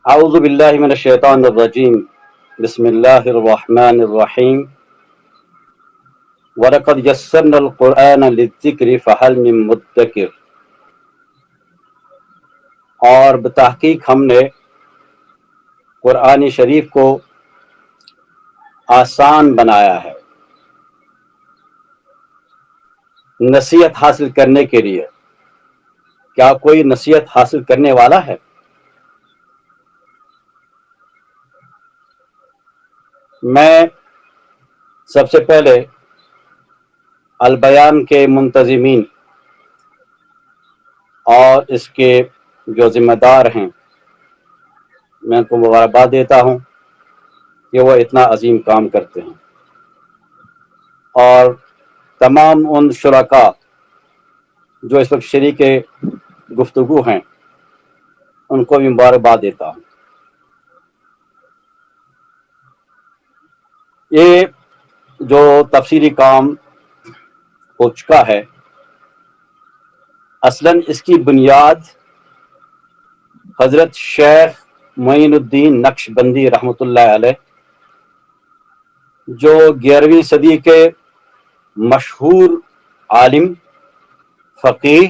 اعوذ باللہ من الشیطان الرجیم بسم اللہ الرحمن الرحیم وَلَقَدْ يَسَّرْنَا الْقُرْآنَ لِلذِّكْرِ فَهَلْ مِن مُدَّكِرٍ، اور بتحقیق ہم نے قرآن شریف کو آسان بنایا ہے نصیحت حاصل کرنے کے لیے۔ کیا کوئی نصیحت حاصل کرنے والا ہے؟ میں سب سے پہلے البیان کے منتظمین اور اس کے جو ذمہ دار ہیں، میں ان کو مبارکباد دیتا ہوں کہ وہ اتنا عظیم کام کرتے ہیں، اور تمام ان شرکاء جو اس وقت شریک گفتگو ہیں ان کو بھی مبارکباد دیتا ہوں۔ یہ جو تفسیری کام ہو چکا ہے، اصلاً اس کی بنیاد حضرت شیخ معین الدین نقشبندی رحمۃ اللہ علیہ، جو 11ویں صدی کے مشہور عالم، فقیہ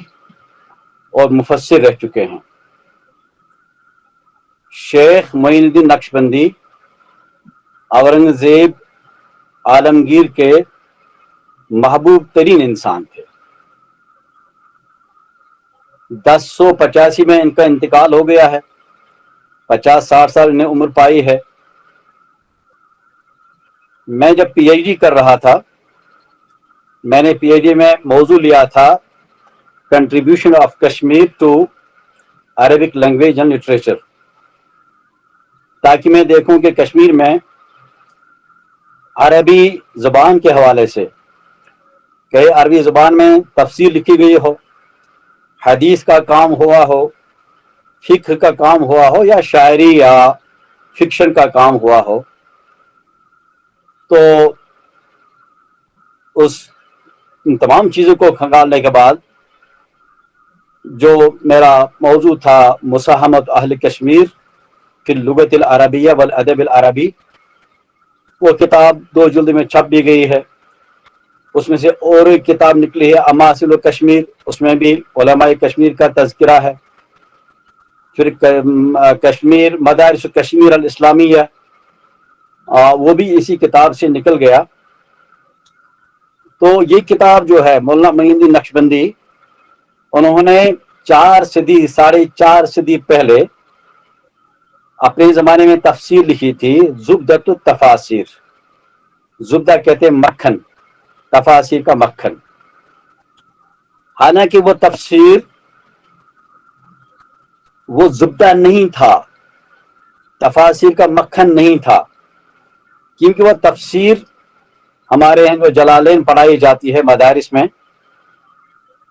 اور مفسر رہ چکے ہیں۔ شیخ معین الدین نقشبندی اورنگزیب عالمگیر کے محبوب ترین انسان تھے۔ 1085 میں ان کا انتقال ہو گیا ہے، 50-60 سال انہیں عمر پائی ہے۔ میں جب پی ایچ ڈی کر رہا تھا، میں نے پی ایچ ڈی میں موضوع لیا تھا contribution of Kashmir to Arabic language and literature, تاکہ میں دیکھوں کہ کشمیر میں عربی زبان کے حوالے سے کہ عربی زبان میں تفسیر لکھی گئی ہو، حدیث کا کام ہوا ہو، فقہ کا کام ہوا ہو، یا شاعری یا فکشن کا کام ہوا ہو، تو ان تمام چیزوں کو کھنگالنے کے بعد جو میرا موضوع تھا مساہمت اہل کشمیر فی اللغۃ العربیہ والادب العربی، وہ کتاب 2 جلد میں چھپ بھی گئی ہے۔ اس میں سے اور ایک کتاب نکلی ہے اماثل کشمیر، اس میں بھی علماء کشمیر کا تذکرہ ہے۔ پھر کشمیر مدارس کشمیر الاسلامیہ، وہ بھی اسی کتاب سے نکل گیا۔ تو یہ کتاب جو ہے مولانا معین الدین نقشبندی، انہوں نے 4 صدی 4.5 صدی پہلے اپنے زمانے میں تفسیر لکھی تھی، زبدۃ التفاسیر۔ زبدہ کہتے ہیں مکھن، تفاسیر کا مکھن۔ حالانکہ وہ تفسیر وہ زبدہ نہیں تھا، تفاسیر کا مکھن نہیں تھا، کیونکہ وہ تفسیر ہمارے یہاں جو جلالین پڑھائی جاتی ہے مدارس میں،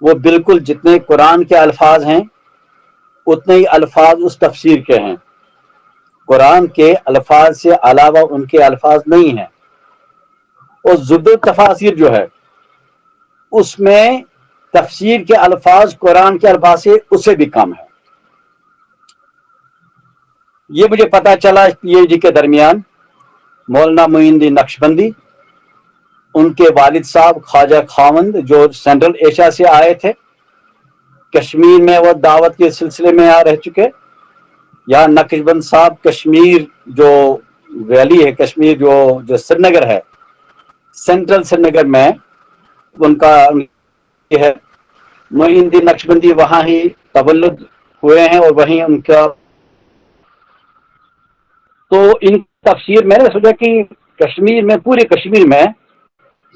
وہ بالکل جتنے قرآن کے الفاظ ہیں اتنے ہی الفاظ اس تفسیر کے ہیں، قرآن کے الفاظ سے علاوہ ان کے الفاظ نہیں ہیں۔ اور زبدۃ التفاسیر جو ہے اس میں تفسیر کے الفاظ قرآن کے الفاظ سے اس سے بھی کم ہے۔ یہ مجھے پتا چلا پی ایچ ڈی کے درمیان۔ مولانا معین الدین نقشبندی، ان کے والد صاحب خواجہ خاوند جو سینٹرل ایشیا سے آئے تھے، کشمیر میں وہ دعوت کے سلسلے میں رہ چکے۔ یا نقشبند صاحب کشمیر جو ویلی ہے، کشمیر جو سری نگر ہے، سینٹرل سری نگر میں ان کا ہے۔ معین الدین نقشبندی وہاں ہی تولد ہوئے ہیں اور وہیں ان کا، تو ان تفسیر میں نے سوچا کہ کشمیر میں، پورے کشمیر میں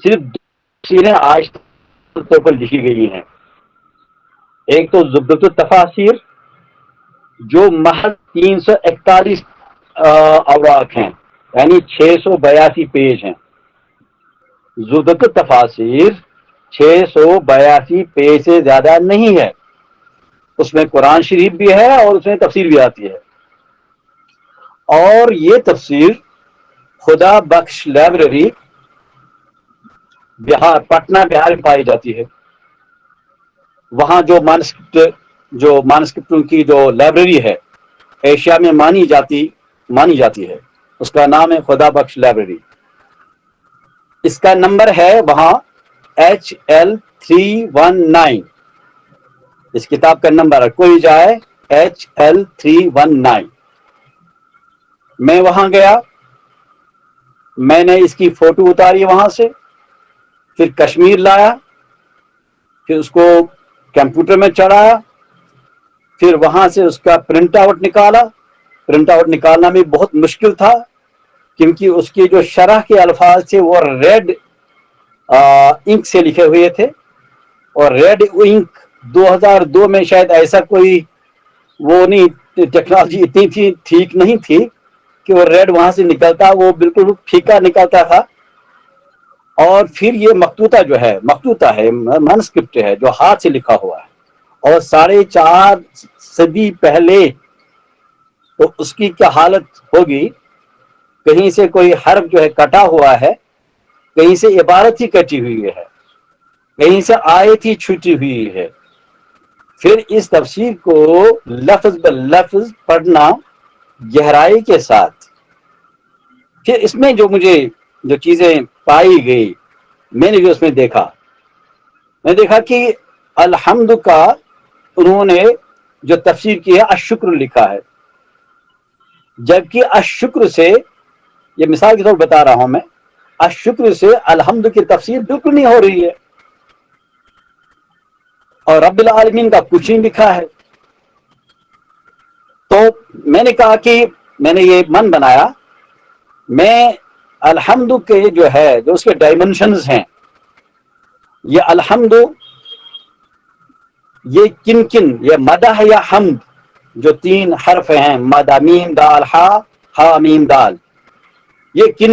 صرف 2 تفسیریں آج طور پر لکھی گئی ہیں۔ ایک تو زبدۃ التفاسیر جو محض 341 اوراق ہیں، یعنی 682 پیج ہیں۔ زبدۃ التفاسیر 682 پیج سے زیادہ نہیں ہے، اس میں قرآن شریف بھی ہے اور اس میں تفسیر بھی آتی ہے۔ اور یہ تفسیر خدا بخش لائبریری بہار، پٹنہ بہار میں پائی جاتی ہے۔ وہاں جو مانسکرپٹ کی جو لائبریری ہے، ایشیا میں مانی جاتی ہے. اس کا نام ہے خدا بخش لائبریری. اس کا نمبر ہے وہاں HL319. اس کتاب کا نمبر ہے، کوئی جائے HL319. میں وہاں گیا، میں نے اس کی فوٹو اتاری وہاں سے، پھر کشمیر لایا، پھر اس کو کمپیوٹر میں چڑھایا، پھر وہاں سے اس کا پرنٹ آؤٹ نکالا. پرنٹ آؤٹ نکالنا بھی بہت مشکل تھا، کیونکہ اس کی جو شرح کے الفاظ تھے وہ ریڈ انک سے لکھے ہوئے تھے، اور ریڈ انک 2002 میں شاید ایسا کوئی وہ نہیں، ٹیکنالوجی اتنی تھی ٹھیک نہیں تھی کہ وہ ریڈ وہاں سے نکلتا، وہ بالکل پھیکا نکلتا تھا. اور پھر یہ مخطوطہ ہے مینوسکرپٹ ہے جو ہاتھ سے لکھا ہوا ہے، اور 4.5 صدی پہلے. تو اس کی کیا حالت ہوگی؟ کہیں سے کوئی حرف جو ہے کٹا ہوا ہے، کہیں سے عبارت ہی کٹی ہوئی ہے، کہیں سے آیت ہی چھوٹی ہوئی ہے. پھر اس تفسیر کو لفظ بلفظ پڑھنا گہرائی کے ساتھ. پھر اس میں جو چیزیں پائی گئی، میں نے جو اس میں دیکھا کہ الحمد کا انہوں نے جو تفسیر کی ہے الشکر لکھا ہے، جبکہ الشکر سے، یہ مثال کے طور بتا رہا ہوں میں، الشکر سے الحمد کی تفسیر بالکل نہیں ہو رہی ہے، اور رب العالمین کا کچھ نہیں لکھا ہے. تو میں نے کہا کہ میں نے یہ من بنایا، میں الحمد کے جو اس کے ڈائمنشنز ہیں، یہ الحمد یہ کن یہ مدح یا حمد، جو 3 حرف ہیں، مد میم دال ہا میم دال، یہ کن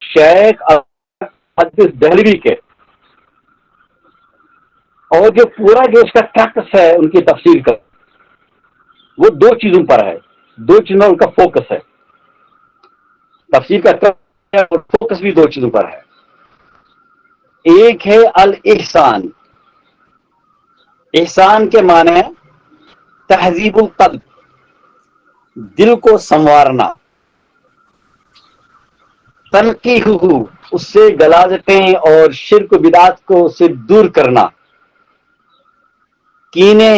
شیخ محدث دہلوی کے، اور جو پورا جو اس کا ٹیکس ہے ان کی تفسیر کا، وہ 2 چیزوں پر ہے، 2 چیزوں ان کا فوکس ہے. تفسیر کا فوکس بھی 2 چیزوں پر ہے. ایک ہے الاحسان. احسان کے معنی ہے تہذیب القلب، دل کو سنوارنا، تنقیح اس سے غلاظتیں اور شرک و بدعت کو سے دور کرنا، کینے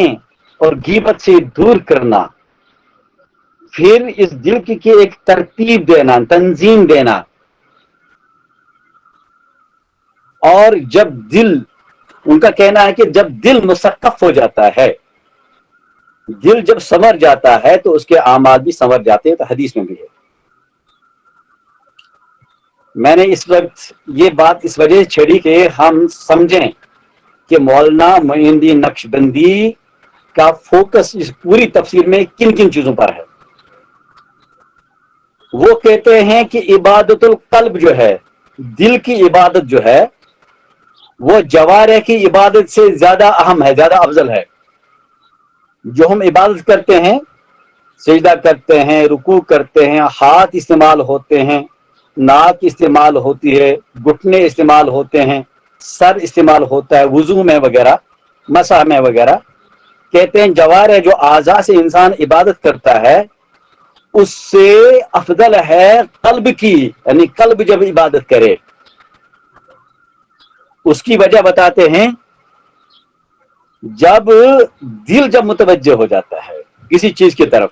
اور غیبت سے دور کرنا، پھر اس دل کی ایک ترتیب دینا، تنظیم دینا. اور جب دل، ان کا کہنا ہے کہ جب دل مسقف ہو جاتا ہے، دل جب سنور جاتا ہے تو اس کے اعمال بھی سنور جاتے ہیں. تو حدیث میں بھی ہے. میں نے اس وقت یہ بات اس وجہ سے چھیڑی کہ ہم سمجھیں کہ مولانا معین الدین نقشبندی کا فوکس اس پوری تفسیر میں کن چیزوں پر ہے. وہ کہتے ہیں کہ عبادت القلب جو ہے، دل کی عبادت جو ہے، وہ جوارح کی عبادت سے زیادہ اہم ہے، زیادہ افضل ہے. جو ہم عبادت کرتے ہیں، سجدہ کرتے ہیں، رکوع کرتے ہیں، ہاتھ استعمال ہوتے ہیں، ناک استعمال ہوتی ہے، گھٹنے استعمال ہوتے ہیں، سر استعمال ہوتا ہے وضو میں وغیرہ، مسح میں وغیرہ. کہتے ہیں جوارح جو اعضاء سے انسان عبادت کرتا ہے، اس سے افضل ہے قلب کی، یعنی قلب جب عبادت کرے. اس کی وجہ بتاتے ہیں، جب دل متوجہ ہو جاتا ہے کسی چیز کی طرف،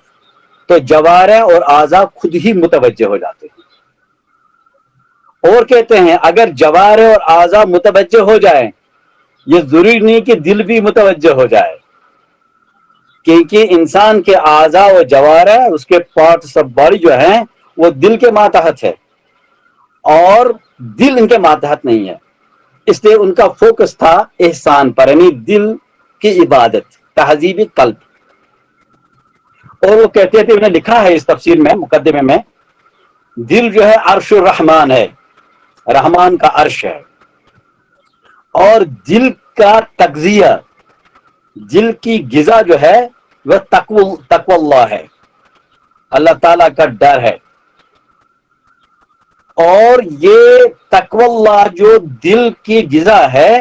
تو جوارح اور اعضاء خود ہی متوجہ ہو جاتے ہیں. اور کہتے ہیں اگر جوارح اور اعضاء متوجہ ہو جائیں، یہ ضروری نہیں کہ دل بھی متوجہ ہو جائے، کیونکہ انسان کے اعضاء و جوارح، اس کے پارٹس آف باڈی جو ہیں، وہ دل کے ماتحت ہے، اور دل ان کے ماتحت نہیں ہے. اس لیے ان کا فوکس تھا احسان پر، یعنی دل کی عبادت، تہذیب قلب. اور وہ کہتے تھے، انہوں نے لکھا ہے اس تفسیر میں مقدمے میں، دل جو ہے عرش الرحمان ہے، رحمان کا عرش ہے، اور دل کا تغذیہ، دل کی غذا جو ہے وہ تقوی اللہ ہے، اللہ تعالیٰ کا ڈر ہے۔ اور یہ تقوی اللہ جو دل کی غذا ہے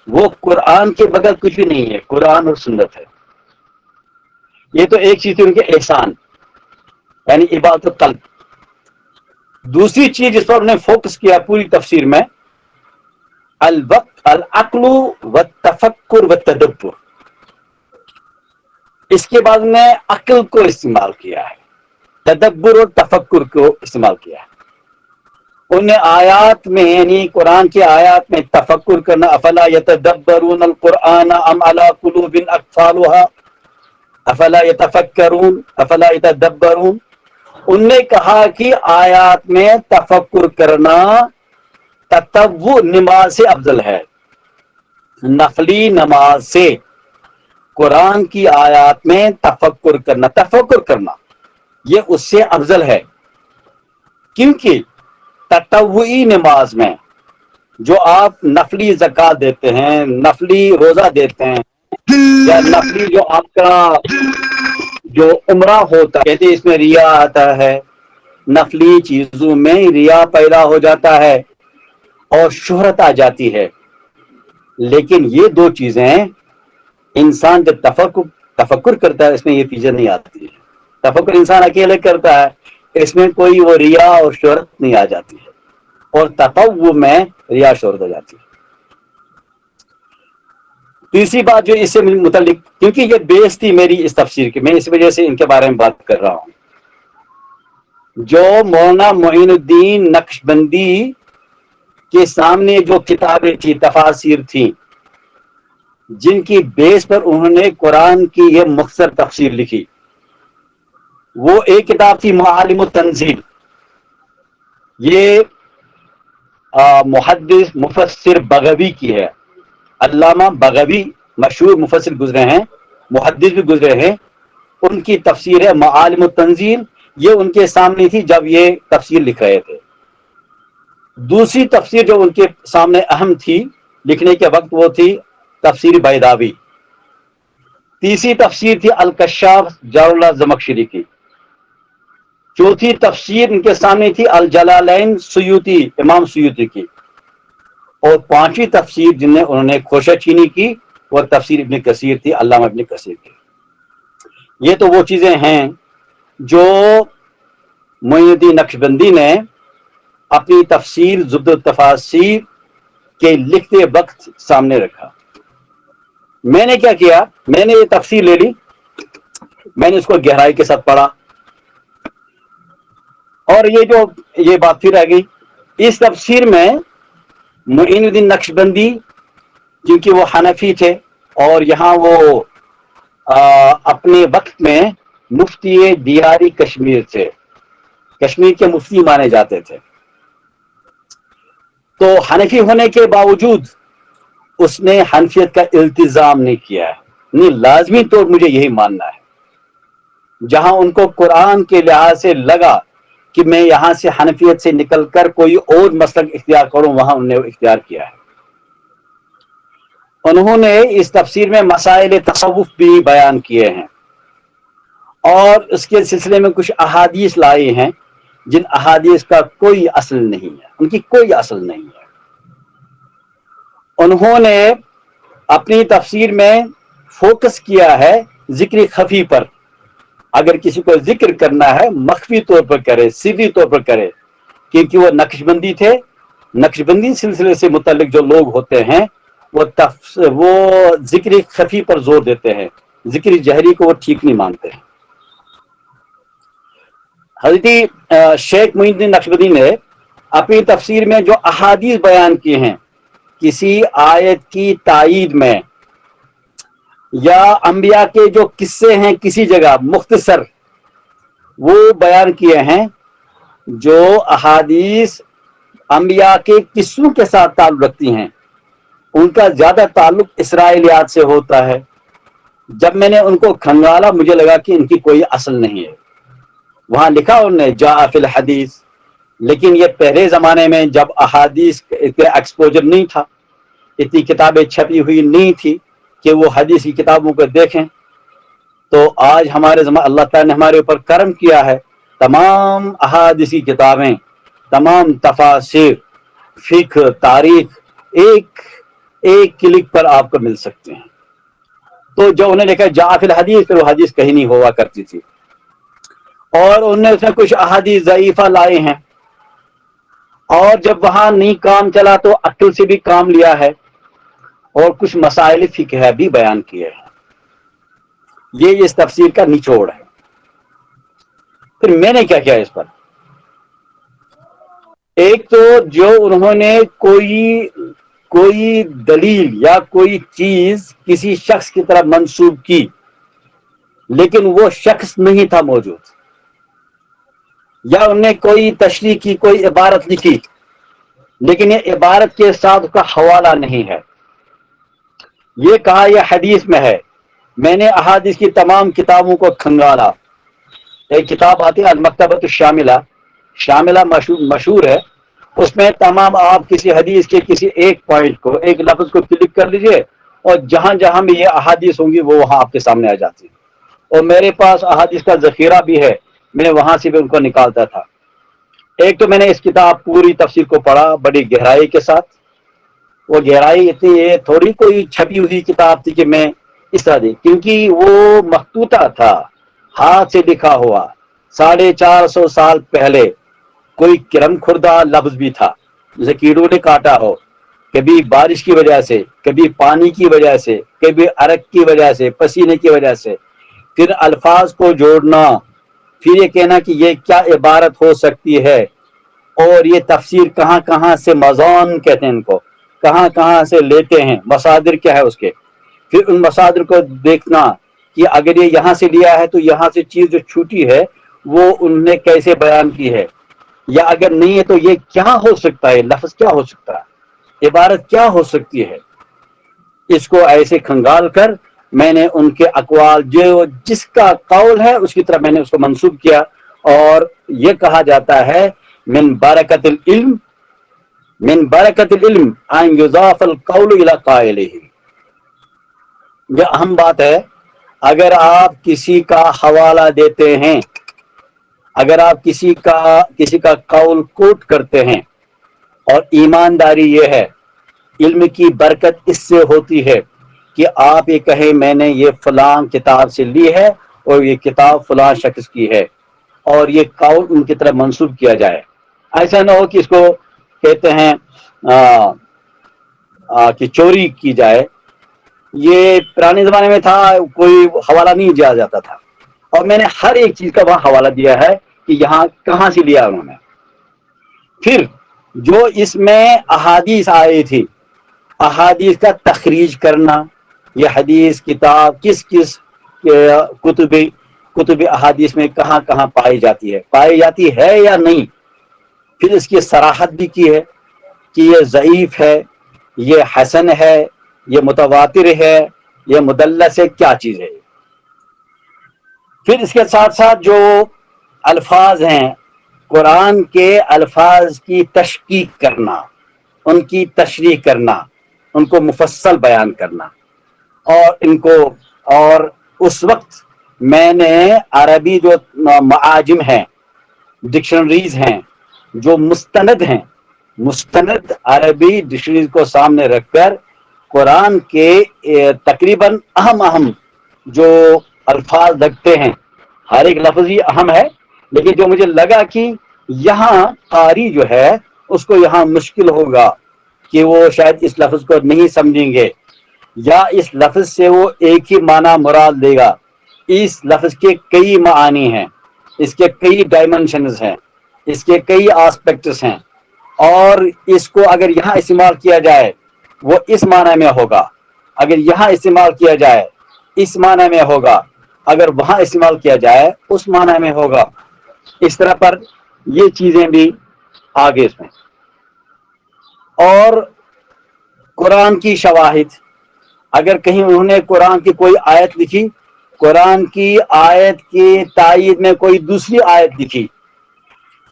وہ قرآن کے بغیر کچھ بھی نہیں ہے، قرآن اور سنت ہے۔ یہ تو ایک چیز تھی ان کے احسان، یعنی عبادت قلب۔ دوسری چیز جس پر انہوں نے فوکس کیا پوری تفسیر میں، الوقت العقل والتفکر والتدبر، اس کے بعد نے عقل کو استعمال کیا ہے، تدبر اور تفکر کو استعمال کیا ہے۔ ان آیات میں یعنی قرآن کی آیات میں تفکر کرنا، افلا یتدبرون القرآن ام علی قلوب اقفالها، افلا یتفکرون افلا یتدبرون، ان نے کہا کہ آیات میں تفکر کرنا تطوع نماز سے افضل ہے، نفلی نماز سے قرآن کی آیات میں تفکر کرنا یہ اس سے افضل ہے، کیونکہ تطوعی نماز میں جو آپ نفلی زکوٰۃ دیتے ہیں، نفلی روزہ دیتے ہیں، یا نفلی جو آپ کا جو عمرہ ہوتا ہے، کہتے ہیں اس میں ریا آتا ہے، نفلی چیزوں میں ریا پیدا ہو جاتا ہے اور شہرت آ جاتی ہے۔ لیکن یہ دو چیزیں انسان جب تفکر کرتا ہے اس میں یہ چیزیں نہیں آتی ہے۔ تفکر انسان اکیلے کرتا ہے، اس میں کوئی وہ ریا اور شہرت نہیں آ جاتی ہے، اور تطوع میں ریا شہرت آ جاتی ہے۔ تیسری بات جو اس سے متعلق، کیونکہ یہ بیس تھی میری اس تفسیر کی، میں اس وجہ سے ان کے بارے میں بات کر رہا ہوں، جو مولانا معین الدین نقشبندی کے سامنے جو کتابیں تھی، تفاسیر تھیں، جن کی بیس پر انہوں نے قرآن کی یہ مختصر تفسیر لکھی، وہ ایک کتاب تھی معالم التنزیل، یہ محدث مفسر بغوی کی ہے، علامہ بغوی مشہور مفسر گزرے ہیں، محدث بھی گزرے ہیں، ان کی تفسیر ہے معالم التنزیل، یہ ان کے سامنے تھی جب یہ تفسیر لکھ رہے تھے۔ دوسری تفسیر جو ان کے سامنے اہم تھی لکھنے کے وقت وہ تھی تفسیر بیضاوی۔ تیسری تفسیر تھی الکشاف جار اللہ زمخشری کی۔ چوتھی تفسیر ان کے سامنے تھی الجلالین سیوطی، امام سیوطی کی۔ اور پانچویں تفسیر جن انہوں نے خوشہ چینی کی وہ تفسیر ابن کثیر تھی، علامہ ابن کثیر کی۔ یہ تو وہ چیزیں ہیں جو معین الدین نقشبندی نے اپنی تفسیر زبدۃ التفاسیر کے لکھتے وقت سامنے رکھا۔ میں نے کیا کیا، میں نے یہ تفسیر لے لی، میں نے اس کو گہرائی کے ساتھ پڑھا، اور یہ بات پھر آ گئی اس تفسیر میں معین الدین نقشبندی، کیونکہ وہ حنفی تھے اور یہاں وہ اپنے وقت میں مفتی دیاری کشمیر تھے، کشمیر کے مفتی مانے جاتے تھے، تو حنفی ہونے کے باوجود اس نے حنفیت کا التزام نہیں کیا ہے، نہیں لازمی طور مجھے یہی ماننا ہے۔ جہاں ان کو قرآن کے لحاظ سے لگا کہ میں یہاں سے حنفیت سے نکل کر کوئی اور مسلک اختیار کروں، وہاں انہوں نے اختیار کیا ہے۔ انہوں نے اس تفسیر میں مسائل تصوف بھی بیان کیے ہیں، اور اس کے سلسلے میں کچھ احادیث لائے ہیں جن احادیث کا کوئی اصل نہیں ہے، ان کی کوئی اصل نہیں ہے۔ انہوں نے اپنی تفسیر میں فوکس کیا ہے ذکر خفی پر، اگر کسی کو ذکر کرنا ہے مخفی طور پر کرے، سری طور پر کرے، کیونکہ وہ نقشبندی تھے، نقشبندی سلسلے سے متعلق جو لوگ ہوتے ہیں وہ ذکر خفی پر زور دیتے ہیں، ذکر جہری کو وہ ٹھیک نہیں مانتے ہیں۔ حضرت شیخ معین الدین نقشبندی نے اپنی تفسیر میں جو احادیث بیان کی ہیں کسی آیت کی تائید میں، یا انبیاء کے جو قصے ہیں کسی جگہ مختصر وہ بیان کیے ہیں، جو احادیث انبیاء کے قصوں کے ساتھ تعلق رکھتی ہیں ان کا زیادہ تعلق اسرائیلیات سے ہوتا ہے۔ جب میں نے ان کو کھنگالا مجھے لگا کہ ان کی کوئی اصل نہیں ہے۔ وہاں لکھا انہوں نے جاء فی الحدیث لیکن یہ پہلے زمانے میں جب احادیث کا ایکسپوجر نہیں تھا، اتنی کتابیں چھپی ہوئی نہیں تھی کہ وہ حدیث کی کتابوں کو دیکھیں، تو آج ہمارے اللہ تعالیٰ نے ہمارے اوپر کرم کیا ہے، تمام احادیث کی کتابیں، تمام تفاسیر، فقہ، تاریخ ایک کلک پر آپ کو مل سکتے ہیں۔ تو جو انہوں نے لکھا جاء فی الحدیث، پھر وہ حدیث کہیں نہیں ہوا کرتی تھی، اور انہوں نے اس میں کچھ احادیث ضعیفہ لائے ہیں، اور جب وہاں نہیں کام چلا تو عقل سے بھی کام لیا ہے، اور کچھ مسائل فقہ بھی بیان کیے ہیں۔ یہ اس تفسیر کا نچوڑ ہے۔ پھر میں نے کیا کیا اس پر؟ ایک تو جو انہوں نے کوئی دلیل یا کوئی چیز کسی شخص کی طرف منسوب کی، لیکن وہ شخص نہیں تھا موجود، یا انہوں نے کوئی تشریح کی، کوئی عبارت لکھی، لیکن یہ عبارت کے ساتھ اس کا حوالہ نہیں ہے، یہ کہا یہ حدیث میں ہے۔ میں نے احادیث کی تمام کتابوں کو کھنگالا، ایک کتاب آتی ہے المکتبۃ الشاملہ، شاملہ مشہور ہے، اس میں تمام آپ کسی حدیث کے کسی ایک پوائنٹ کو، ایک لفظ کو کلک کر لیجئے، اور جہاں جہاں بھی یہ احادیث ہوں گی وہ وہاں آپ کے سامنے آ جاتی ہے۔ اور میرے پاس احادیث کا ذخیرہ بھی ہے، میں وہاں سے بھی ان کو نکالتا تھا۔ ایک تو میں نے اس کتاب پوری تفسیر کو پڑھا بڑی گہرائی کے ساتھ، وہ گہرائی اتنی ہے، تھوڑی کوئی چھپی ہوئی کتاب تھی کہ میں اس طرح دی، کیونکہ وہ مخطوطہ تھا، ہاتھ سے لکھا ہوا، 450 سال پہلے، کوئی کرم خوردہ لفظ بھی تھا، جسے کیڑوں نے کاٹا ہو، کبھی بارش کی وجہ سے، کبھی پانی کی وجہ سے، کبھی عرق کی وجہ سے، پسینے کی وجہ سے، پھر الفاظ کو جوڑنا، پھر یہ کہنا کہ یہ کیا عبارت ہو سکتی ہے، اور یہ تفسیر کہاں کہاں سے، مضان کہتے ہیں ان کو، کہاں کہاں سے لیتے ہیں، مصادر کیا ہے اس کے، پھر ان مصادر کو دیکھنا کہ اگر یہ یہاں سے لیا ہے تو یہاں سے چیز جو چھوٹی ہے وہ انہوں نے کیسے بیان کی ہے، یا اگر نہیں ہے تو یہ کیا ہو سکتا ہے، لفظ کیا ہو سکتا ہے، عبارت کیا ہو سکتی ہے۔ اس کو ایسے کھنگال کر میں نے ان کے اقوال، جو جس کا قول ہے اس کی طرف میں نے اس کو منسوب کیا، اور یہ کہا جاتا ہے من برکت العلم، من برکت العلم ان یضاف القول الى قائلہ۔ یہ اہم بات ہے، اگر آپ کسی کا حوالہ دیتے ہیں، اگر آپ کسی کا قول کوٹ کرتے ہیں، اور ایمانداری یہ ہے، علم کی برکت اس سے ہوتی ہے کہ آپ یہ کہیں میں نے یہ فلاں کتاب سے لی ہے، اور یہ کتاب فلاں شخص کی ہے، اور یہ قول ان کی طرف منسوب کیا جائے۔ ایسا نہ ہو کہ اس کو کہتے ہیں کہ چوری کی جائے، یہ پرانے زمانے میں تھا، کوئی حوالہ نہیں دیا جاتا تھا، اور میں نے ہر ایک چیز کا وہاں حوالہ دیا ہے کہ یہاں کہاں سے لیا انہوں نے۔ پھر جو اس میں احادیث آئی تھی، احادیث کا تخریج کرنا، یہ حدیث کتاب کس کتب احادیث میں کہاں کہاں پائی جاتی ہے یا نہیں، پھر اس کی صراحت بھی کی ہے کہ یہ ضعیف ہے، یہ حسن ہے، یہ متواتر ہے، یہ مدلس ہے، کیا چیز ہے۔ پھر اس کے ساتھ ساتھ جو الفاظ ہیں، قرآن کے الفاظ کی تشقیق کرنا، ان کی تشریح کرنا، ان کو مفصل بیان کرنا، اور اس وقت میں نے عربی جو معاجم ہیں، ڈکشنریز ہیں، جو مستند عربی ڈکشنریز کو سامنے رکھ کر قرآن کے تقریباً اہم جو الفاظ لگتے ہیں، ہر ایک لفظ ہی اہم ہے، لیکن جو مجھے لگا کہ یہاں قاری جو ہے اس کو یہاں مشکل ہوگا کہ وہ شاید اس لفظ کو نہیں سمجھیں گے، یا اس لفظ سے وہ ایک ہی معنی مراد لے گا، اس لفظ کے کئی معانی ہیں، اس کے کئی ڈائمنشنز ہیں، اس کے کئی آسپیکٹس ہیں، اور اس کو اگر یہاں استعمال کیا جائے وہ اس معنی میں ہوگا، اگر یہاں استعمال کیا جائے اس معنی میں ہوگا، اگر وہاں استعمال کیا جائے اس معنی میں ہوگا۔ اس طرح پر یہ چیزیں بھی آگے اس میں، اور قرآن کی شواہد، اگر کہیں انہوں نے قرآن کی کوئی آیت لکھی، قرآن کی آیت کی تائید میں کوئی دوسری آیت لکھی،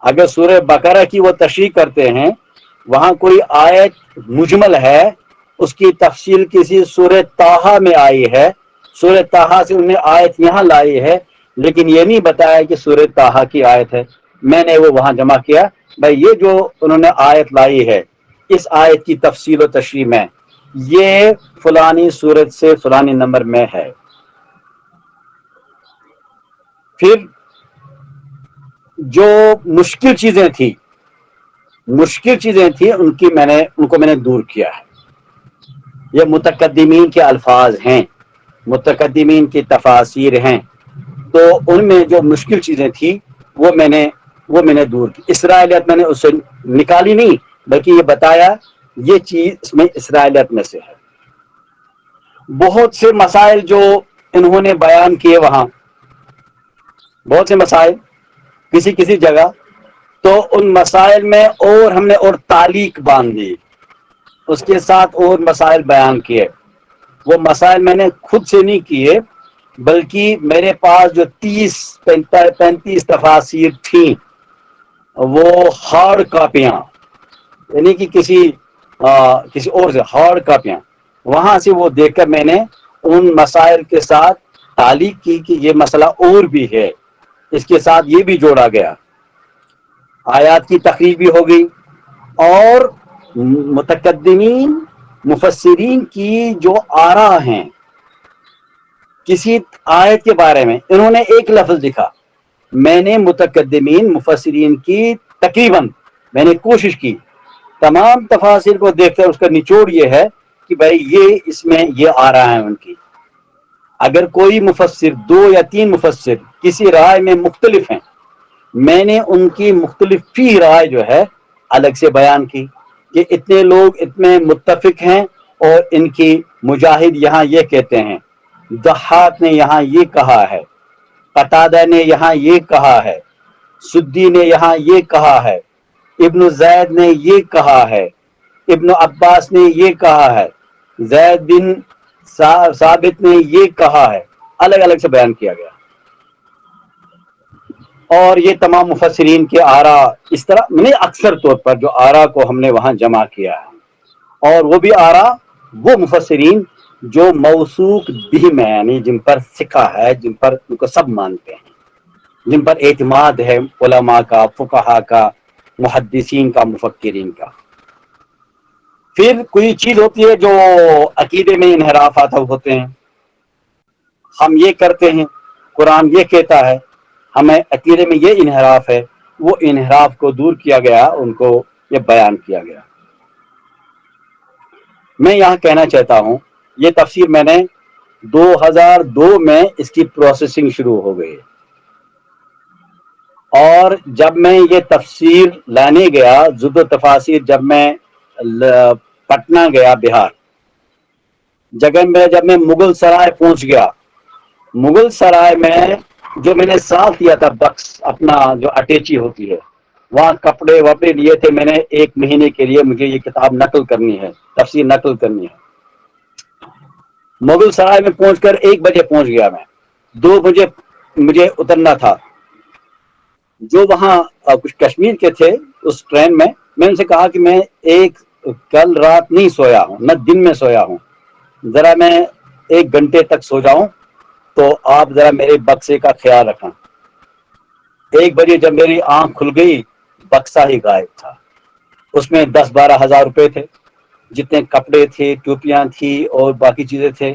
اگر سورہ بقرہ کی وہ تشریح کرتے ہیں، وہاں کوئی آیت مجمل ہے، اس کی تفصیل کسی سورہ طٰہٰ میں آئی ہے، سورہ طٰہٰ سے انہوں نے آیت یہاں لائی ہے، لیکن یہ نہیں بتایا کہ سورہ طٰہٰ کی آیت ہے۔ میں نے وہ وہاں جمع کیا، بھائی یہ جو انہوں نے آیت لائی ہے، اس آیت کی تفصیل و تشریح میں یہ فلانی سورت سے فلانی نمبر میں ہے۔ پھر جو مشکل چیزیں تھیں ان کو میں نے دور کیا ہے۔ یہ متقدمین کے الفاظ ہیں، متقدمین کی تفاسیر ہیں، تو ان میں جو مشکل چیزیں تھیں وہ میں نے دور کی۔ اسرائیلیت میں نے اسے نکالی نہیں، بلکہ یہ بتایا یہ چیز اس میں اسرائیلیت میں سے ہے۔ بہت سے مسائل جو انہوں نے بیان کیے وہاں، بہت سے مسائل کسی جگہ، تو ان مسائل میں اور ہم نے اور تعلیق باندھ دی، اس کے ساتھ اور مسائل بیان کیے۔ وہ مسائل میں نے خود سے نہیں کیے، بلکہ میرے پاس جو 35 تفاسیر تھیں، وہ ہارڈ کاپیاں، یعنی کہ کسی اور سے ہارڈ کاپیاں، وہاں سے وہ دیکھ کر میں نے ان مسائل کے ساتھ تعلیق کی کہ یہ مسئلہ اور بھی ہے، اس کے ساتھ یہ بھی جوڑا گیا، آیات کی تخریج بھی ہو گئی، اور متقدمین مفسرین کی جو آراء ہیں کسی آیت کے بارے میں، انہوں نے ایک لفظ لکھا، میں نے متقدمین مفسرین کی تقریباً میں نے کوشش کی تمام تفاسیر کو دیکھ کر اس کا نچوڑ یہ ہے کہ بھائی یہ اس میں یہ آراء ہیں ان کی۔ اگر کوئی مفسر، 2 یا 3 مفسر کسی رائے میں مختلف ہیں، میں نے ان کی مختلف فی رائے جو ہے الگ سے بیان کی کہ اتنے لوگ اتنے متفق ہیں، اور ان کی مجاہد یہاں یہ کہتے ہیں، ضحاک نے یہاں یہ کہا ہے، قتادہ نے یہاں یہ کہا ہے، سدی نے یہاں یہ کہا ہے، ابن زید نے یہ کہا ہے، ابن عباس نے یہ کہا ہے، زید بن ثابت نے یہ کہا ہے، الگ الگ سے بیان کیا گیا۔ اور یہ تمام مفسرین کے آراء اس طرح میں نے اکثر طور پر جو آراء کو ہم نے وہاں جمع کیا ہے، اور وہ بھی آراء وہ مفسرین جو موثوق بہم ہیں، یعنی جن پر ثقہ ہے، جن پر ان کو سب مانتے ہیں، جن پر اعتماد ہے علماء کا، فقہاء کا، محدثین کا، مفکرین کا۔ پھر کوئی چیز ہوتی ہے جو عقیدے میں انحرافات ہوتے ہیں، ہم یہ کرتے ہیں، قرآن یہ کہتا ہے، ہمیں عقیدے میں یہ انحراف ہے، وہ انحراف کو دور کیا گیا، ان کو یہ بیان کیا گیا۔ میں یہاں کہنا چاہتا ہوں، یہ تفسیر میں نے 2002 میں اس کی پروسیسنگ شروع ہو گئی، اور جب میں یہ تفسیر لانے گیا، زد و تفاسیر، جب میں پٹنہ گیا بہار، جب میں مغل سرائے پہنچ گیا، مغل سرائے میں جو میں نے ساتھ لیا تھا بکس اپنا جو اٹیچی ہوتی ہے، وہاں کپڑے وپڑے لیے تھے میں نے 1 مہینے کے لیے، مجھے یہ کتاب نقل کرنی ہے، تفسیر نقل کرنی ہے۔ مغل سرائے میں پہنچ کر 1 بجے پہنچ گیا، میں 2 بجے مجھے اترنا تھا۔ جو وہاں کچھ کشمیر کے تھے اس ٹرین میں ان سے کہا کہ میں کل رات نہیں سویا ہوں، نہ دن میں سویا ہوں، ذرا میں 1 گھنٹے تک سو جاؤں تو آپ ذرا میرے بکسے کا خیال رکھنا۔ 1 بجے جب میری آنکھ کھل گئی، بکسا ہی غائب تھا، اس میں 10-12 ہزار روپے تھے، جتنے کپڑے تھے، ٹوپیاں تھی اور باقی چیزیں تھے،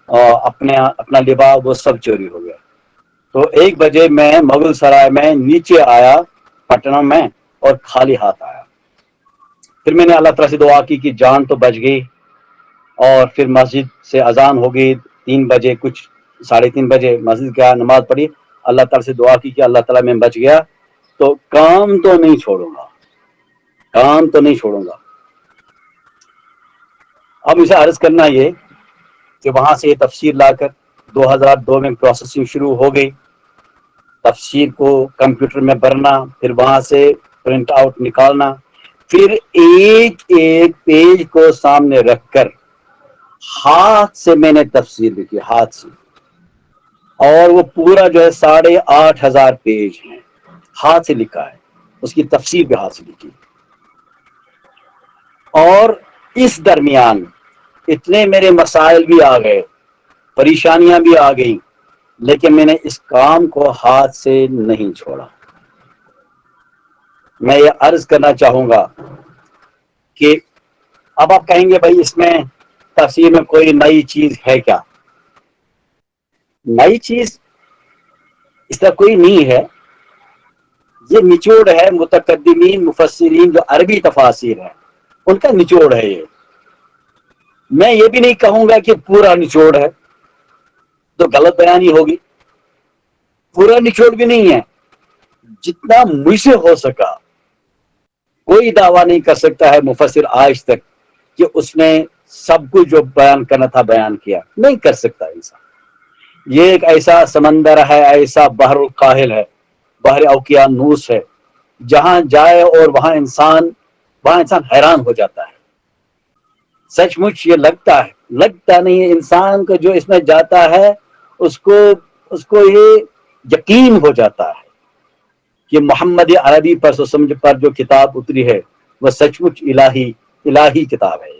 اپنا لباس، وہ سب چوری ہو گیا۔ تو 1 بجے میں مغل سرائے میں نیچے آیا پٹنہ میں، اور خالی ہاتھ آیا۔ پھر میں نے اللہ تعالیٰ سے دعا کی کہ جان تو بچ گئی، اور پھر مسجد سے اذان ہو گئی 3 بجے، کچھ 3:30 بجے مسجد گیا، نماز پڑھی، اللہ تعالیٰ سے دعا کی کہ اللہ تعالیٰ میں بچ گیا تو کام تو نہیں چھوڑوں گا، کام تو نہیں چھوڑوں گا۔ اب اسے عرض کرنا یہ کہ وہاں سے یہ تفسیر لا کر 2002 میں پروسیسنگ شروع ہو گئی، تفسیر کو کمپیوٹر میں بھرنا، پھر وہاں سے پرنٹ آؤٹ نکالنا، پھر ایک پیج کو سامنے رکھ کر ہاتھ سے میں نے تفسیر لکھی، ہاتھ سے، اور وہ پورا جو ہے 8,500 پیج ہیں، ہاتھ سے لکھا ہے۔ اس کی تفسیر بھی حاصل کی، اور اس درمیان اتنے میرے مسائل بھی آ گئے، پریشانیاں بھی آ گئیں، لیکن میں نے اس کام کو ہاتھ سے نہیں چھوڑا۔ میں یہ عرض کرنا چاہوں گا کہ اب آپ کہیں گے بھائی اس میں تفسیر میں کوئی نئی چیز ہے کیا؟ نئی چیز اس طرح کوئی نہیں ہے، یہ نچوڑ ہے متقدمین مفسرین جو عربی تفاسیر ہیں ان کا نچوڑ ہے یہ۔ میں یہ بھی نہیں کہوں گا کہ پورا نچوڑ ہے، تو غلط بیانی ہوگی، پورا نچوڑ بھی نہیں ہے، جتنا مجھ سے ہو سکا۔ کوئی دعویٰ نہیں کر سکتا ہے مفسر آج تک کہ اس نے سب کچھ جو بیان کرنا تھا بیان کیا، نہیں کر سکتا انسان۔ یہ ایک ایسا سمندر ہے، ایسا بحر الکاہل ہے، بحر اوقیانوس ہے، جہاں جائے اور وہاں انسان حیران ہو جاتا ہے۔ سچ مچ یہ لگتا نہیں ہے انسان کو، جو اس میں جاتا ہے اس کو یہ یقین ہو جاتا ہے کہ محمد عربی پر سمجھ پر جو کتاب اتری ہے وہ سچ مچ الہی کتاب ہے۔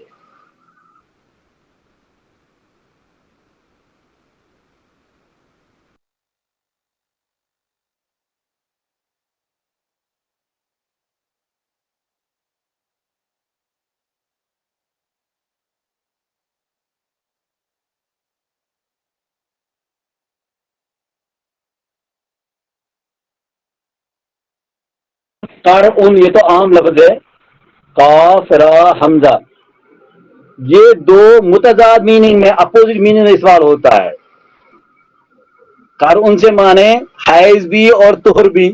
قارئون یہ تو عام لفظ ہے، قاف را حمزہ، یہ دو متضاد میننگ میں اپوزٹ میننگ میں استعمال ہوتا ہے۔ قارئون سے مانے حیض بھی اور طہر بھی۔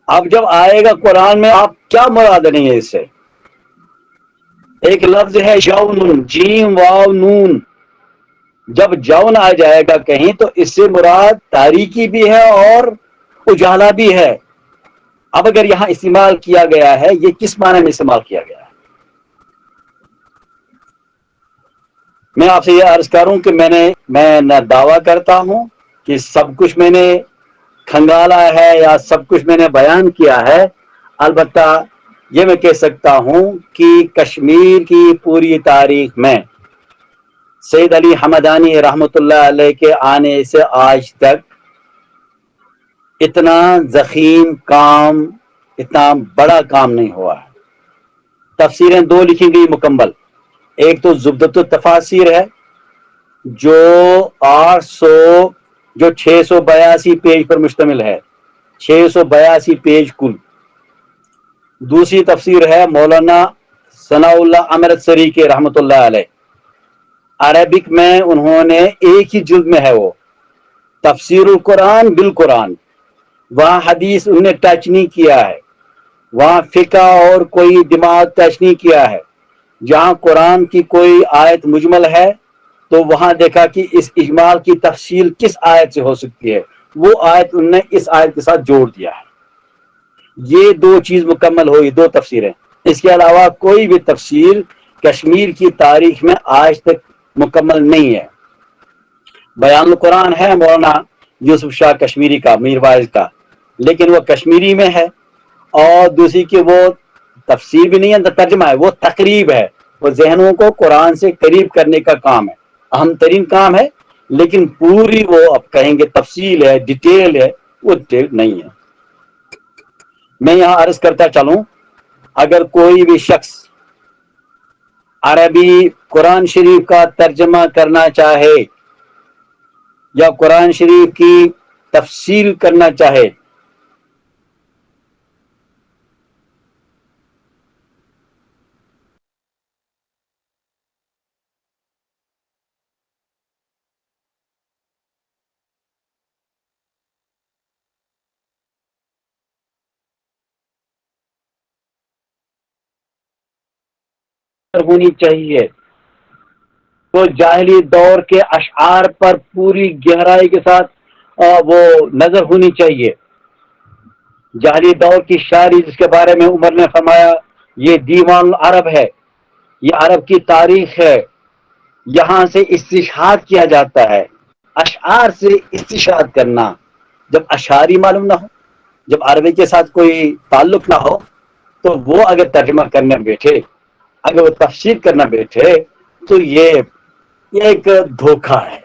اب جب آئے گا قرآن میں آپ کیا مراد نہیں ہے اس سے؟ ایک لفظ ہے جون، جیم واو نون، جب جون آ جائے گا کہیں تو اس سے مراد تاریکی بھی ہے اور اجالا بھی ہے۔ اب اگر یہاں استعمال کیا گیا ہے، یہ کس معنی میں استعمال کیا گیا ہے؟ میں آپ سے یہ عرض کروں کہ میں نہ دعویٰ کرتا ہوں کہ سب کچھ میں نے کھنگالا ہے یا سب کچھ میں نے بیان کیا ہے، البتہ یہ میں کہہ سکتا ہوں کہ کشمیر کی پوری تاریخ میں سید علی حمدانی رحمۃ اللہ علیہ کے آنے سے آج تک اتنا ضخیم کام، اتنا بڑا کام نہیں ہوا ہے۔ تفسیریں دو لکھی گئی مکمل، ایک تو زبدۃ التفاسیر ہے جو 682 پیج پر مشتمل ہے، 682 پیج کل۔ دوسری تفسیر ہے مولانا ثناء اللہ امرتسری کے رحمۃ اللہ علیہ، عربک میں انہوں نے ایک ہی جلد میں ہے وہ تفسیر القرآن بالقرآن۔ وہاں حدیث انہوں نے ٹچ نہیں کیا ہے، وہاں فقہ اور کوئی دماغ ٹچ نہیں کیا ہے۔ جہاں قرآن کی کوئی آیت مجمل ہے تو وہاں دیکھا کہ اس اجمال کی تفصیل کس آیت سے ہو سکتی ہے، وہ آیت انہوں نے اس آیت کے ساتھ جوڑ دیا ہے۔ یہ دو چیز مکمل ہوئی، دو تفسیریں۔ اس کے علاوہ کوئی بھی تفسیر کشمیر کی تاریخ میں آج تک مکمل نہیں ہے۔ بیان القرآن ہے مولانا یوسف شاہ کشمیری کا، میر واعظ کا، لیکن وہ کشمیری میں ہے، اور دوسری کہ وہ تفسیر بھی نہیں ہے، ترجمہ ہے، وہ تقریب ہے، وہ ذہنوں کو قرآن سے قریب کرنے کا کام ہے، اہم ترین کام ہے، لیکن پوری وہ اب کہیں گے تفصیل ہے، ڈیٹیل ہے، وہ ڈیٹیل نہیں ہے۔ میں یہاں عرض کرتا چلوں، اگر کوئی بھی شخص عربی قرآن شریف کا ترجمہ کرنا چاہے یا قرآن شریف کی تفسیر کرنا چاہے، ہونی چاہیے تو جاہلی دور کے اشعار پر پوری گہرائی کے ساتھ وہ نظر ہونی چاہیے۔ جاہلی دور کی شاعری جس کے بارے میں عمر نے فرمایا یہ دیوان العرب ہے، یہ عرب کی تاریخ ہے، یہاں سے استشہاد کیا جاتا ہے۔ اشعار سے استشہاد کرنا، جب اشعاری معلوم نہ ہو، جب عربی کے ساتھ کوئی تعلق نہ ہو تو وہ اگر ترجمہ کرنے بیٹھے، اگر وہ تفسیر کرنا بیٹھے تو یہ ایک دھوکہ ہے،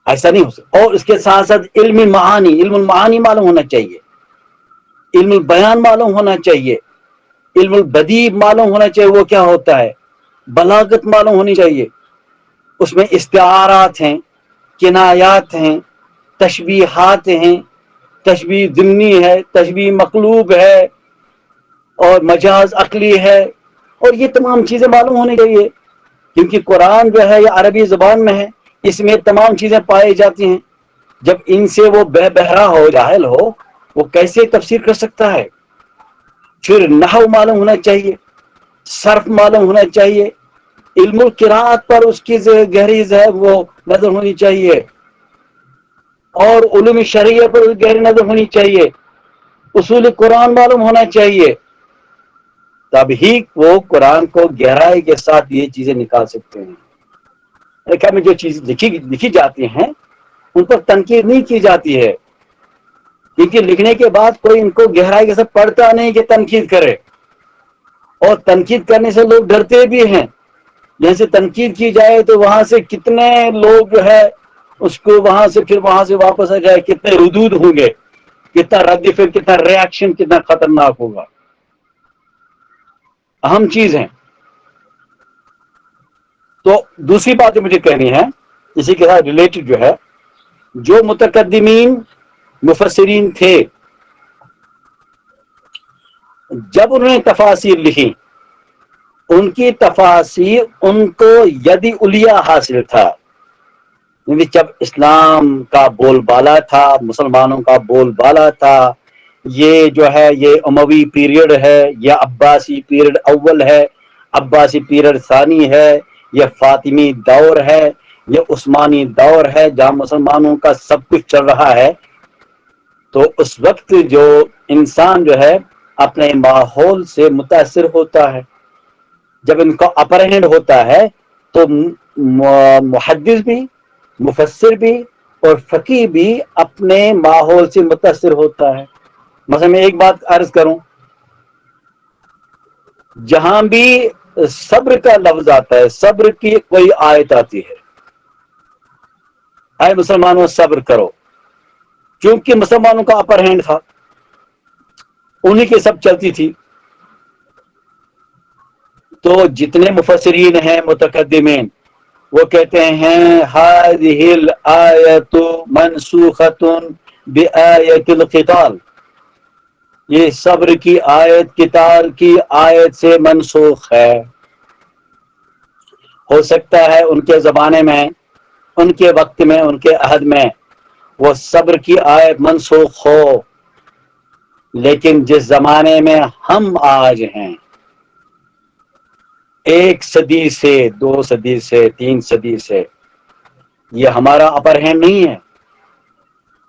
ایسا نہیں ہو سکتا۔ اور اس کے ساتھ ساتھ علم المعانی معلوم ہونا چاہیے، علم البیان معلوم ہونا چاہیے، علم البدیع معلوم ہونا چاہیے وہ کیا ہوتا ہے، بلاغت معلوم ہونی چاہیے، اس میں استعارات ہیں، کنایات ہیں، تشبیہات ہیں، تشبیہ ضمنی ہے، تشبیہ مقلوب ہے، اور مجاز عقلی ہے، اور یہ تمام چیزیں معلوم ہونی چاہیے، کیونکہ قرآن جو ہے یہ عربی زبان میں ہے، اس میں تمام چیزیں پائی جاتی ہیں۔ جب ان سے وہ بہرا ہو، جاہل ہو، وہ کیسے تفسیر کر سکتا ہے؟ پھر نحو معلوم ہونا چاہیے، صرف معلوم ہونا چاہیے، علم القراءت پر اس کی گہری وہ نظر ہونی چاہیے، اور علوم شرعیہ پر گہری نظر ہونی چاہیے، اصول قرآن معلوم ہونا چاہیے، تب ہی وہ قرآن کو گہرائی کے ساتھ یہ چیزیں نکال سکتے ہیں۔ ایک میں جو چیز لکھی جاتی ہیں ان پر تنقید نہیں کی جاتی ہے، کیونکہ لکھنے کے بعد کوئی ان کو گہرائی کے ساتھ پڑھتا نہیں کہ تنقید کرے، اور تنقید کرنے سے لوگ ڈرتے بھی ہیں، جیسے تنقید کی جائے تو وہاں سے کتنے لوگ جو ہے اس کو وہاں سے واپس آ جائے، کتنے ردود ہوں گے، کتنا رد فعل، کتنا ریاکشن کتنا خطرناک ہوگا۔ اہم چیز ہے۔ تو دوسری بات جو مجھے کہنی ہے اسی کے ساتھ ریلیٹڈ جو ہے، جو متقدمین مفسرین تھے جب انہوں نے تفاسیر لکھی، ان کی تفاسیر ان کو یدی علیا حاصل تھا، جب اسلام کا بول بالا تھا، مسلمانوں کا بول بالا تھا، یہ جو ہے یہ اموی پیریڈ ہے، یا عباسی پیریڈ اول ہے، عباسی پیریڈ ثانی ہے، یہ فاطمی دور ہے، یہ عثمانی دور ہے، جہاں مسلمانوں کا سب کچھ چل رہا ہے، تو اس وقت جو انسان جو ہے اپنے ماحول سے متاثر ہوتا ہے، جب ان کو اپر ہینڈ ہوتا ہے تو محدث بھی، مفسر بھی اور فقیہ بھی اپنے ماحول سے متاثر ہوتا ہے۔ مثلا میں ایک بات عرض کروں، جہاں بھی صبر کا لفظ آتا ہے، صبر کی کوئی آیت آتی ہے، اے مسلمانوں صبر کرو، کیونکہ مسلمانوں کا اپر ہینڈ تھا، انہی کے سب چلتی تھی، تو جتنے مفسرین ہیں متقدمین وہ کہتے ہیں هذه الآیت منسوخۃ بآیت القتال، یہ صبر کی آیت قتال کی آیت سے منسوخ ہے۔ ہو سکتا ہے ان کے زمانے میں، ان کے وقت میں، ان کے عہد میں وہ صبر کی آیت منسوخ ہو، لیکن جس زمانے میں ہم آج ہیں، 1 صدی سے 2 صدی سے 3 صدی سے، یہ ہمارا اپر ہینڈ نہیں ہے۔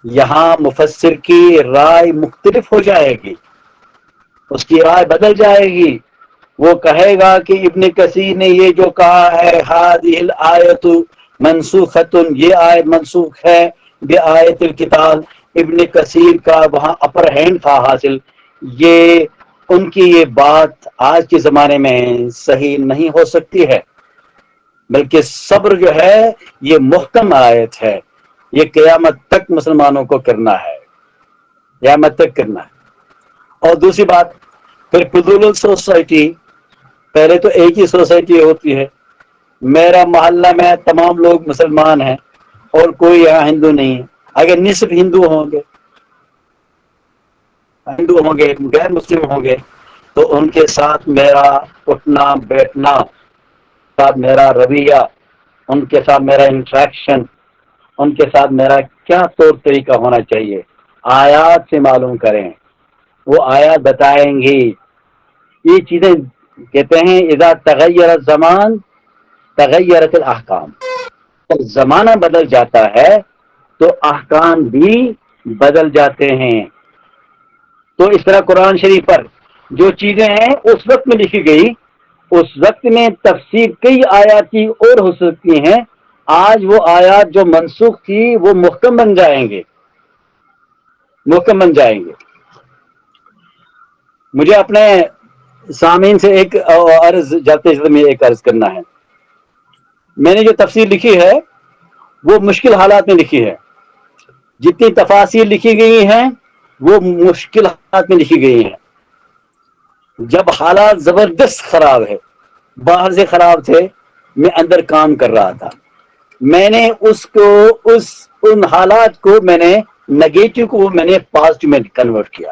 یہاں مفسر کی رائے مختلف ہو جائے گی، اس کی رائے بدل جائے گی، وہ کہے گا کہ ابن کثیر نے یہ جو کہا ہے هذه الآیت منسوخۃ، یہ آیت منسوخ ہے بآیت القتال، ابن کثیر کا وہاں اپر ہینڈ تھا حاصل، یہ ان کی یہ بات آج کے زمانے میں صحیح نہیں ہو سکتی ہے، بلکہ صبر جو ہے یہ محکم آیت ہے، یہ قیامت تک مسلمانوں کو کرنا ہے، قیامت تک کرنا ہے۔ اور دوسری بات، پھر فضول سوسائٹی، پہلے تو ایک ہی سوسائٹی ہوتی ہے، میرا محلہ میں تمام لوگ مسلمان ہیں اور کوئی یہاں ہندو نہیں ہے، اگر نصف ہندو ہوں گے غیر مسلم ہوں گے تو ان کے ساتھ میرا اٹھنا بیٹھنا، ساتھ میرا رویہ، ان کے ساتھ میرا انٹریکشن، ان کے ساتھ میرا کیا طور طریقہ ہونا چاہیے، آیات سے معلوم کریں، وہ آیات بتائیں گی۔ یہ چیزیں کہتے ہیں اذا تغیر الزمان تغیرت الاحکام، جب زمانہ بدل جاتا ہے تو احکام بھی بدل جاتے ہیں۔ تو اس طرح قرآن شریف پر جو چیزیں ہیں اس وقت میں لکھی گئی، اس وقت میں تفسیر کئی آیات کی اور ہو سکتی ہیں، آج وہ آیات جو منسوخ تھی وہ محکم بن جائیں گے، محکم بن جائیں گے. مجھے اپنے سامعین سے ایک عرض جاتے میں ایک عرض کرنا ہے. میں نے جو تفسیر لکھی ہے وہ مشکل حالات میں لکھی ہے. جتنی تفاسیر لکھی گئی ہیں وہ مشکل حالات میں لکھی گئی ہیں. جب حالات زبردست خراب ہے، باہر سے خراب تھے، میں اندر کام کر رہا تھا. میں نے ان حالات کو میں نے نگیٹو کو میں نے پازیٹو میں کنورٹ کیا.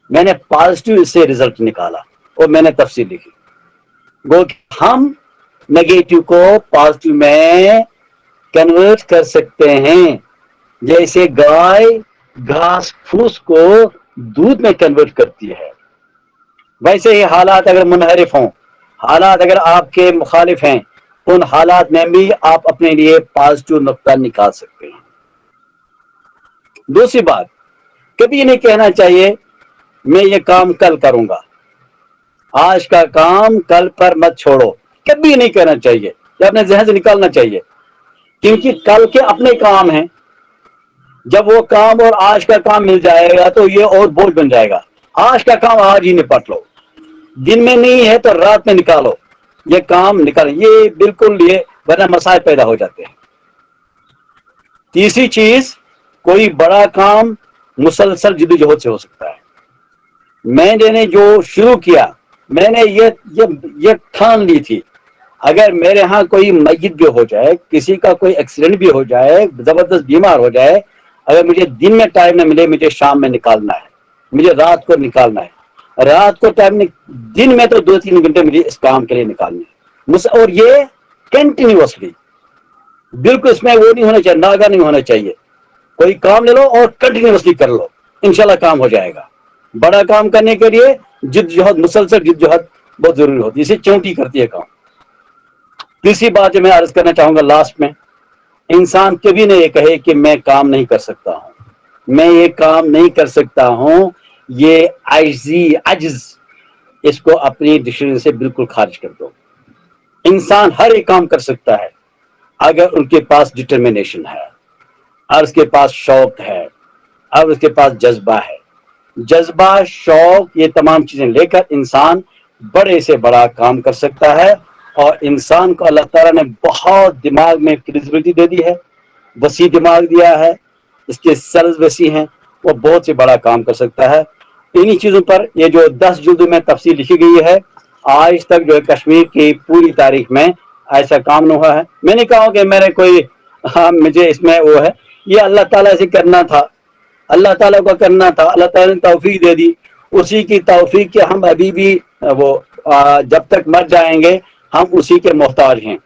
میں نے پازیٹو سے رزلٹ نکالا اور میں نے تفسیر لکھی. وہ ہم نگیٹو کو پازیٹو میں کنورٹ کر سکتے ہیں، جیسے گائے گھاس پھوس کو دودھ میں کنورٹ کرتی ہے. ویسے ہی حالات اگر منحرف ہوں، حالات اگر آپ کے مخالف ہیں، ان حالات میں بھی آپ اپنے لیے پازیٹو نقطہ نکال سکتے ہیں. دوسری بات، کبھی نہیں کہنا چاہیے میں یہ کام کل کروں گا، آج کا کام کل پر مت چھوڑو. کبھی نہیں کہنا چاہیے، یہ اپنے ذہن سے نکالنا چاہیے، کیونکہ کل کے اپنے کام ہیں. جب وہ کام اور آج کا کام مل جائے گا تو یہ اور بوجھ بن جائے گا. آج کا کام آج ہی نپٹ لو، دن میں نہیں ہے تو رات میں نکالو، یہ کام نکالو. یہ بالکل یہ ورنہ مسائل پیدا ہو جاتے ہیں. تیسری چیز، کوئی بڑا کام مسلسل جدوجہد سے ہو سکتا ہے. میں نے جو شروع کیا، میں نے یہ ٹھان لی تھی، اگر میرے ہاں کوئی میت بھی ہو جائے، کسی کا کوئی ایکسیڈنٹ بھی ہو جائے، زبردست بیمار ہو جائے، اگر مجھے دن میں ٹائم نہ ملے، مجھے شام میں نکالنا ہے، مجھے رات کو نکالنا ہے. رات کو ٹائم دن میں تو 2-3 گھنٹے مجھے اس کام کے لیے نکالنے ہیں. اور یہ کنٹینیوسلی، بالکل اس میں وہ نہیں ہونا چاہیے، ناگا نہیں ہونا چاہیے. کوئی کام لے لو اور کنٹینیوسلی کر لو، انشاءاللہ کام ہو جائے گا. بڑا کام کرنے کے لیے جدوجہد، مسلسل جدوجہد بہت ضروری ہوتی ہے، اسے چونٹی کرتی ہے کام. تیسری بات جو میں عرض کرنا چاہوں گا لاسٹ میں، انسان کبھی نہیں یہ کہے کہ میں کام نہیں کر سکتا ہوں، میں یہ کام نہیں کر سکتا ہوں. یہ عجز، اس کو اپنی ڈکشنری سے بالکل خارج کر دو. انسان ہر ایک کام کر سکتا ہے اگر ان کے پاس ڈٹرمنیشن ہے، اور اس کے پاس شوق ہے، اور اس کے پاس جذبہ ہے. جذبہ، شوق، یہ تمام چیزیں لے کر انسان بڑے سے بڑا کام کر سکتا ہے. اور انسان کو اللہ تعالیٰ نے بہت دماغ میں فلیکسیبلٹی دے دی ہے، وسیع دماغ دیا ہے، اس کے سیلز وسیع ہیں، وہ بہت سے بڑا کام کر سکتا ہے. انہی چیزوں پر یہ جو 10 جلدوں میں تفصیل لکھی گئی ہے، آج تک جو ہے کشمیر کی پوری تاریخ میں ایسا کام نہ ہوا ہے. میں نے کہا کہ میں نے کوئی مجھے اس میں وہ ہے، یہ اللہ تعالیٰ سے کرنا تھا، اللہ تعالیٰ کو کرنا تھا، اللہ تعالیٰ نے توفیق دے دی. اسی کی توفیق کے ہم ابھی بھی وہ جب تک مر جائیں گے ہم اسی کے محتاج ہیں.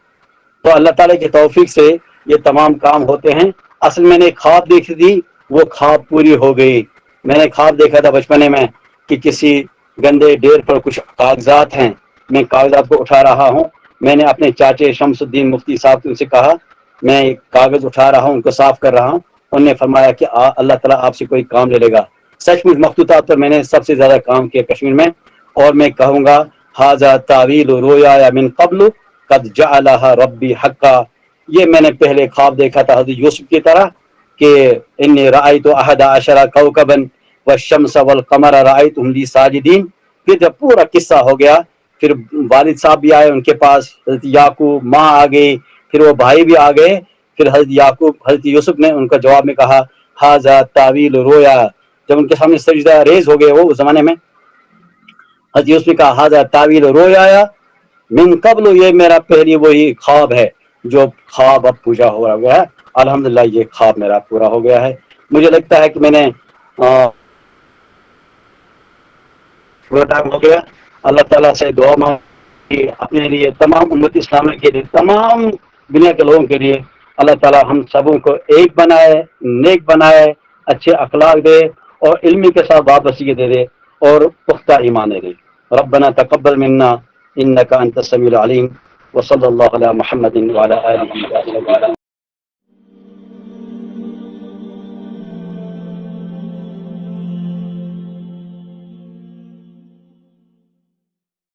تو اللہ تعالیٰ کی توفیق سے یہ تمام کام ہوتے ہیں. اصل میں نے خواب دیکھی تھی، وہ خواب پوری ہو گئی. میں نے خواب دیکھا تھا بچپنے میں کہ کسی گندے ڈیر پر کچھ کاغذات ہیں، میں کاغذات کو اٹھا رہا ہوں. میں نے اپنے چاچے شمس الدین مفتی صاحب سے کہا میں کاغذ اٹھا رہا ہوں، ان کو صاف کر رہا ہوں. انہوں نے فرمایا کہ اللہ تعالیٰ آپ سے کوئی کام لے لے گا. سچ مچ مخطوطات پر میں نے سب سے زیادہ کام کیا کشمیر میں. اور میں کہوں گا ھذا تعویل رؤیا من قبل قد جعلها ربی حقا. یہ میں نے پہلے خواب دیکھا تھا حضرت یوسف کی طرح کہ انی رأیت احد عشر کوکبا والشمس والقمر رأیتهم لی ساجدین. پھر جب پورا قصہ ہو گیا، پھر والد صاحب بھی آئے ان کے پاس، حضرت یعقوب، ماں آ گئی، پھر وہ بھائی بھی آ گئے. پھر حضرت یوسف نے ان کا جواب میں کہا ھذا تعویل رؤیا. جب ان کے سامنے سجدہ ریز ہو گئے وہ اس زمانے میں، حضرت یوسف نے کہا ھذا تعویل رؤیا من قبل، یہ میرا پہلی وہی خواب ہے جو خواب اب پوجا ہو گیا ہے. الحمدللہ یہ خواب میرا پورا ہو گیا ہے. مجھے لگتا ہے کہ میں نے پورا ٹائم ہو گیا. اللہ تعالیٰ سے دعا مانگی اپنے لیے، تمام امت اسلامیہ کے لیے، تمام دنیا کے لوگوں کے لیے. اللہ تعالیٰ ہم سبوں کو ایک بنائے، نیک بنائے، اچھے اخلاق دے اور علمی کے ساتھ وابستگی دے دے اور پختہ ایمان دے. ربنا تقبل منا انك انت السميع العليم وصلى الله على محمد وعلى اله وصحبه.